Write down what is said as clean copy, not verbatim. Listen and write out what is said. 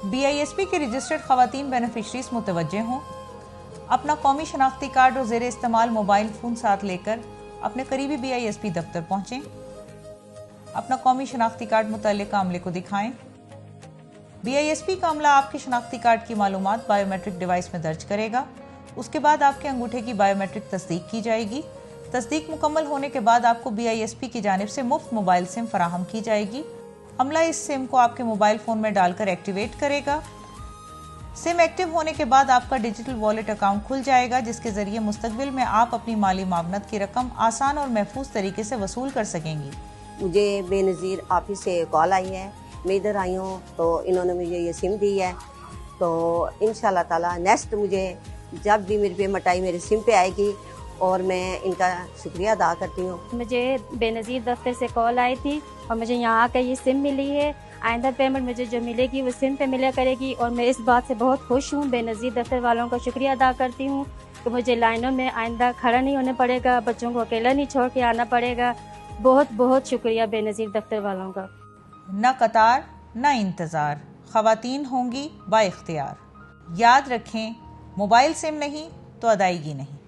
BISP के registered खवातीन beneficiaries मुतवज्जे हों। अपना कौमी शनाख्ती कार्ड और ज़ेरे इस्तेमाल मोबाइल फ़ोन साथ लेकर अपने करीबी BISP दफ्तर पहुँचें। अपना कौमी शनाख्ती कार्ड मुतल्लिक अमले को दिखाएं। BISP का अमला आपके शनाख्ती कार्ड की मालूमात बायोमेट्रिक डिवाइस में दर्ज करेगा। उसके बाद आपके अंगूठे की बायोमेट्रिक तस्दीक की जाएगी। तस्दीक मुकम्मल होने के बाद आपको BISP की जानिब से मुफ्त मोबाइल सिम फराहम की जाएगी। अमला इस सिम को आपके मोबाइल फ़ोन में डालकर एक्टिवेट करेगा। सिम एक्टिव होने के बाद आपका डिजिटल वॉलेट अकाउंट खुल जाएगा, जिसके जरिए मुस्तकबिल में आप अपनी माली मावनत की रकम आसान और महफूज तरीके से वसूल कर सकेंगी। मुझे बेनज़ीर ऑफिस से कॉल आई है, मैं इधर आई हूँ तो इन्होंने मुझे ये सिम दी है। तो इंशाल्लाह ताला नेक्स्ट मुझे जब भी मेरी पेमेंट आई मेरी सिम पे आएगी और मैं इनका शुक्रिया अदा करती हूँ। मुझे बेनज़ीर दफ्तर से कॉल आई थी और मुझे यहाँ आकर ये सिम मिली है। आइंदा पेमेंट मुझे जो मिलेगी वो सिम पे मिला करेगी और मैं इस बात से बहुत खुश हूँ। बेनज़ीर दफ्तर वालों का शुक्रिया अदा करती हूँ कि मुझे लाइनों में आइंदा खड़ा नहीं होना पड़ेगा, बच्चों को अकेला नहीं छोड़ के आना पड़ेगा। बहुत बहुत शुक्रिया बेनज़ीर दफ्तर वालों का। न कतार न इंतज़ार, खवातीन होंगी बाइख्तियार। याद रखें, मोबाइल सिम नहीं तो अदायगी नहीं।